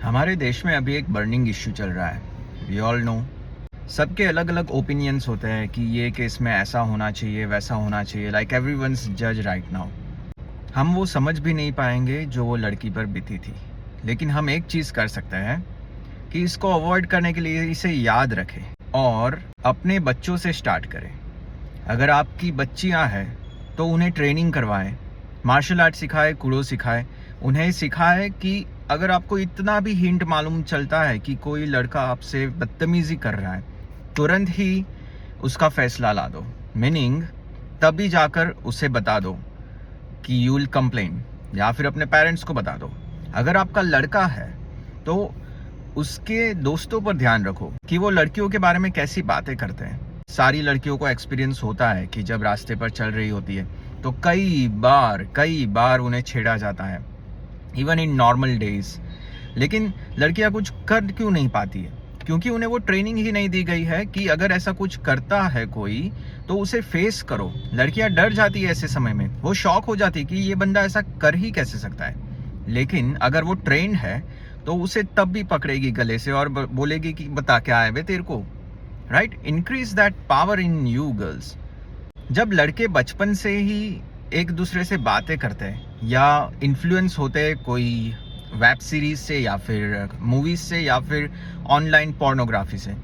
हमारे देश में अभी एक बर्निंग इश्यू चल रहा है। वी ऑल नो, सबके अलग अलग ओपिनियंस होते हैं कि ये केस में ऐसा होना चाहिए, वैसा होना चाहिए। लाइक एवरीवन्स जज राइट नाउ। हम वो समझ भी नहीं पाएंगे जो वो लड़की पर बीती थी, लेकिन हम एक चीज़ कर सकते हैं कि इसको अवॉइड करने के लिए इसे याद रखें और अपने बच्चों से स्टार्ट करें। अगर आपकी बच्चियां हैं तो उन्हें ट्रेनिंग करवाएं, मार्शल आर्ट सिखाए, कूडो सिखाए। उन्हें सिखाए कि अगर आपको इतना भी हिंट मालूम चलता है कि कोई लड़का आपसे बदतमीजी कर रहा है, तुरंत ही उसका फैसला ला दो। मीनिंग तभी जाकर उसे बता दो कि यू विल कंप्लेन, या फिर अपने पेरेंट्स को बता दो। अगर आपका लड़का है तो उसके दोस्तों पर ध्यान रखो कि वो लड़कियों के बारे में कैसी बातें करते हैं। सारी लड़कियों को एक्सपीरियंस होता है कि जब रास्ते पर चल रही होती है तो कई बार उन्हें छेड़ा जाता है, इवन इन नॉर्मल डेज। लेकिन लड़कियां कुछ कर क्यों नहीं पाती है? क्योंकि उन्हें वो ट्रेनिंग ही नहीं दी गई है कि अगर ऐसा कुछ करता है कोई तो उसे फेस करो। लड़कियां डर जाती है ऐसे समय में, वो शॉक हो जाती है कि ये बंदा ऐसा कर ही कैसे सकता है। लेकिन अगर वो ट्रेंड है तो उसे तब भी पकड़ेगी गले से और बोलेगी कि बता क्या है वे तेरे को। Right? Increase that power in you girls. जब लड़के बचपन से ही एक दूसरे से बातें करते हैं या इन्फ्लुएंस होते हैं कोई वेब सीरीज से या फिर मूवीज से या फिर ऑनलाइन पोर्नोग्राफी से,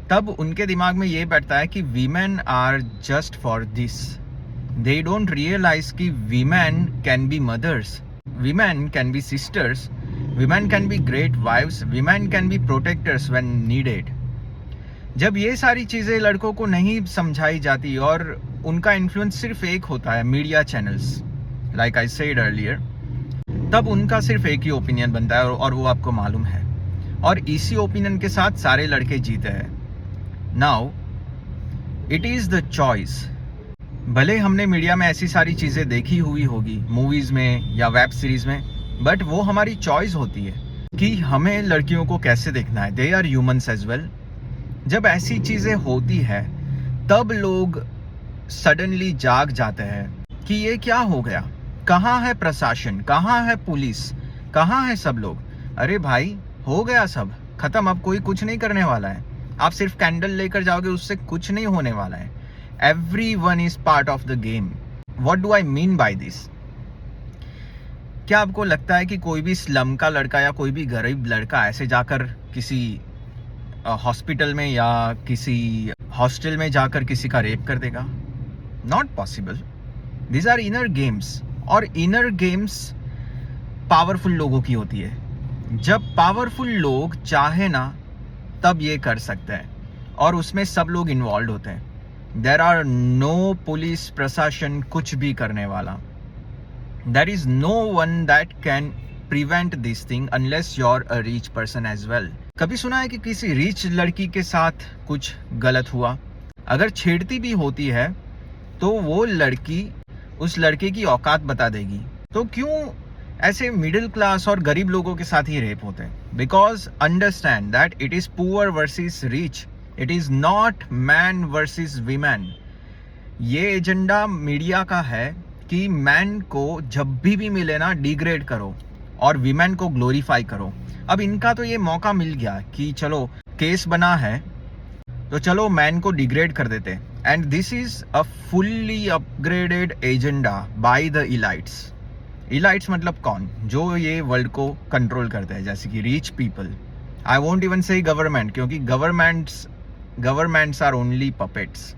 तब उनके दिमाग में ये बैठता है कि women are just for this. They don't realise कि women can be mothers, women can be sisters, women can be great wives, women can be protectors when needed. जब ये सारी चीज़ें लड़कों को नहीं समझाई जाती और उनका इन्फ्लुएंस सिर्फ एक होता है, media channels, like I said earlier, तब उनका सिर्फ एक ही ओपिनियन बनता है और वो आपको मालूम है। और इसी ओपिनियन के साथ सारे लड़के जीते हैं। Now it is the choice. भले हमने मीडिया में ऐसी सारी चीज़ें देखी हुई होगी, मूवीज़ में या वेब सीरीज़ में, बट वो हमारी चॉइस होती है कि हमें लड़कियों को कैसे देखना है। They are humans as well. जब ऐसी चीज़ें होती है तब लोग सडनली जाग जाते हैं कि ये क्या हो गया, कहाँ है प्रशासन, कहाँ है पुलिस, कहाँ है सब लोग। अरे भाई, हो गया सब खत्म, अब कोई कुछ नहीं करने वाला है। आप सिर्फ कैंडल लेकर जाओगे, उससे कुछ नहीं होने वाला है। Everyone is part of the game. What do I mean by this? क्या आपको लगता है कि कोई भी स्लम का लड़का या कोई भी गरीब लड़का ऐसे जाकर किसी हॉस्पिटल में या किसी हॉस्टल में जाकर किसी का रेप कर देगा? Not possible. These are inner games, और इनर गेम्स पावरफुल लोगों की होती है। जब पावरफुल लोग चाहे ना तब ये कर सकते हैं, और उसमें सब लोग इन्वॉल्व होते हैं। देर आर नो पुलिस प्रशासन कुछ भी करने वाला। There is no one that can prevent this thing unless you are a rich person as well. कभी सुना है कि किसी रिच लड़की के साथ कुछ गलत हुआ? अगर छेड़ती भी होती है तो वो लड़की उस लड़के की औकात बता देगी। तो क्यों ऐसे मिडिल क्लास और गरीब लोगों के साथ ही रेप होते हैं? Because understand that it is poor versus rich, it is not man versus women. ये एजेंडा मीडिया का है कि मैन को जब भी मिले ना डिग्रेड करो और वीमेन को ग्लोरीफाई करो। अब इनका तो ये मौका मिल गया कि चलो केस बना है तो चलो मैन को डिग्रेड कर देते। And this is a fully upgraded agenda by the elites. Elites मतलब कौन? जो ये वर्ल्ड को कंट्रोल करते हैं, जैसे कि rich people. I won't even say government, क्योंकि governments are only puppets.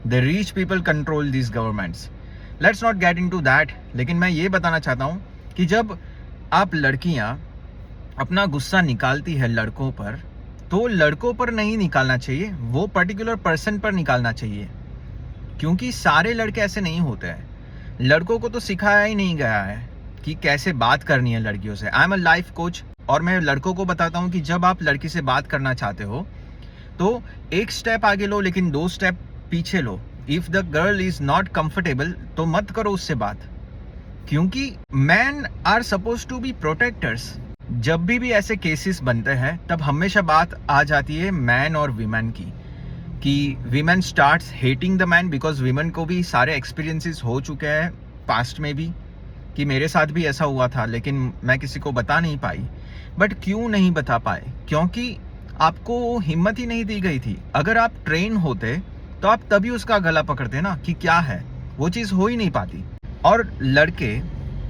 The rich people control this governments. Let's not get into that. लेकिन मैं ये बताना चाहता हूँ कि जब आप लड़कियाँ अपना गुस्सा निकालती है लड़कों पर, तो लड़कों पर नहीं निकालना चाहिए, वो पर्टिकुलर पर्सन पर निकालना चाहिए। क्योंकि सारे लड़के ऐसे नहीं होते हैं। लड़कों को तो सिखाया ही नहीं गया है कि कैसे बात करनी है लड़कियों से। I am a life coach, और मैं लड़कों को बताता हूँ कि जब आप लड़की से बात करना चाहते हो तो एक स्टेप आगे लो, लेकिन 2 स्टेप पीछे लो। If the girl is not comfortable तो मत करो उससे बात, क्योंकि man are suppose to be protectors. जब भी ऐसे केसेस बनते हैं तब हमेशा बात आ जाती है मैन और वीमेन की, कि women starts hating the man, because women को भी सारे एक्सपीरियंसेस हो चुके हैं पास्ट में भी कि मेरे साथ भी ऐसा हुआ था, लेकिन मैं किसी को बता नहीं पाई। बट क्यों नहीं बता पाए? क्योंकि आपको हिम्मत ही नहीं दी गई थी। अगर आप ट्रेन होते तो आप तभी उसका गला पकड़ते ना कि क्या है, वो चीज़ हो ही नहीं पाती। और लड़के,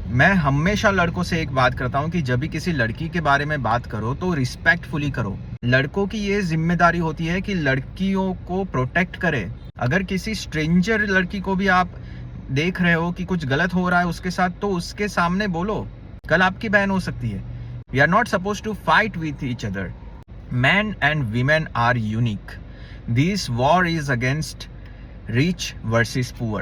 मैं हमेशा लड़कों से एक बात करता हूँ कि जब भी किसी लड़की के बारे में बात करो तो रिस्पेक्टफुली करो। लड़कों की ये जिम्मेदारी होती है कि लड़कियों को प्रोटेक्ट करे। अगर किसी स्ट्रेंजर लड़की को भी आप देख रहे हो कि कुछ गलत हो रहा है उसके साथ, तो उसके सामने बोलो, कल आपकी बहन हो सकती है। We are not suppose to fight with each other. Men and women are unique. This war is against rich versus poor.